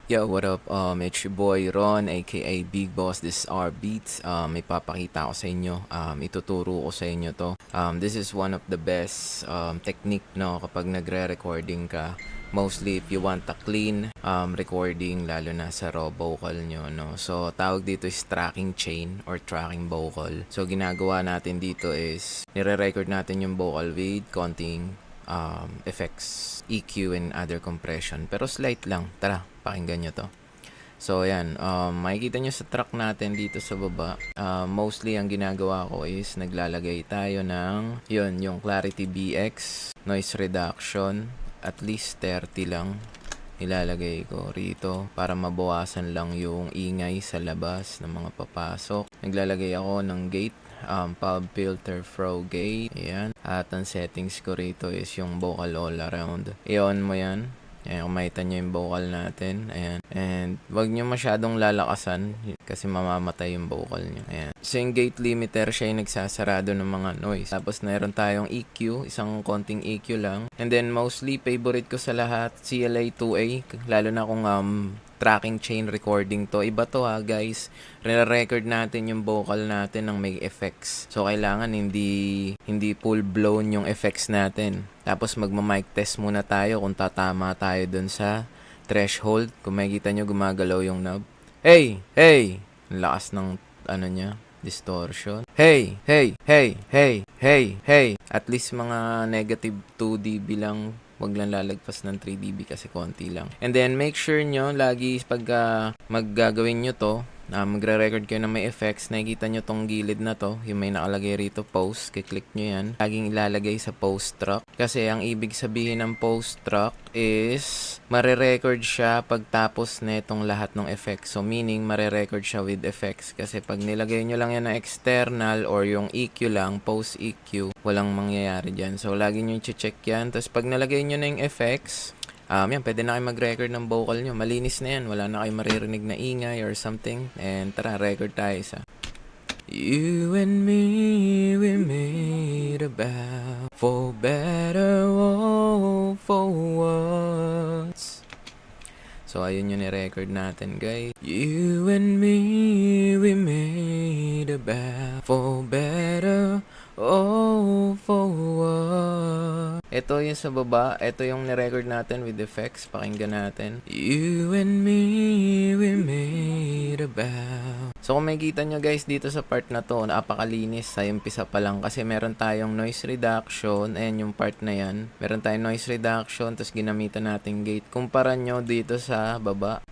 Yo, what up? It's your boy Ron, aka Big Boss. This is our beats. May papakita ko sa inyo. Ituturo ko sa inyo to. This is one of the best technique, no, kapag nagre-recording ka. Mostly if you want a clean recording, lalo na sa raw vocal nyo, no. So, tawag dito is tracking chain or tracking vocal. So, ginagawa natin dito is nire-record natin yung vocal with konting effects, EQ and other compression. Pero slight lang. Tara, pakinggan nyo to. So, ayan. Makikita nyo sa track natin dito sa baba. Mostly, ang ginagawa ko is naglalagay tayo ng yung Clarity BX, noise reduction, at least 30 lang. Ilalagay ko rito para mabawasan lang yung ingay sa labas ng mga papasok. Naglalagay ako ng gate, pub filter throw gate. Ayan. At ang settings ko rito is yung vocal all around. I-on mo yan. Ayan, kumakita nyo yung vocal natin. Ayan. And wag nyo masyadong lalakasan kasi mamamatay yung vocal nyo. Ayan. So yung gate limiter, siya yung nagsasarado ng mga noise. Tapos meron tayong EQ, isang konting EQ lang. And then mostly favorite ko sa lahat, CLA 2A. Lalo na kung tracking chain recording to. Iba to guys. Re-record natin yung vocal natin ng may effects. So kailangan hindi full blown yung effects natin. Tapos magma-mic test muna tayo kung tatama tayo dun sa threshold. Kung makikita nyo gumagalaw yung knob. Hey! Hey! Ang lakas ng niya, distortion. Hey! Hey! Hey! Hey! Hey! Hey! At least mga negative 2 dB lang. Wag lang lalagpas ng 3 dB kasi konti lang. And then make sure nyo lagi pag maggagawin nyo to, magre-record kayo ng may effects, nakikita nyo tong gilid na to, yung may nakalagay rito post, kiklik nyo yan. Laging ilalagay sa post track. Kasi ang ibig sabihin ng post track is mare-record siya pagtapos na itong lahat ng effects. So meaning mare-record siya with effects. Kasi pag nilagay nyo lang yan na external or yung EQ lang, post EQ, walang mangyayari dyan. So lagi nyo i-check yan. Tapos pag nalagay nyo na yung effects, yan, pwede na kayo mag-record ng vocal nyo. Malinis na yan. Wala na kayo maririnig na ingay or something. And tara, record tayo sa You and me, we made a vow, for better or for worse. So, ayun yung ni-record natin, guys. You and me, we made a vow, for better or for worse. Ito yung sa baba. Ito yung ni-record natin with effects. Pakinggan natin. You and me, we made a vow. So kung makikita nyo guys dito sa part na to, napakalinis sa umpisa pa lang kasi meron tayong noise reduction. Ayan yung part na yan. Meron tayong noise reduction tapos ginamitan natin gate. Kumpara nyo dito sa baba.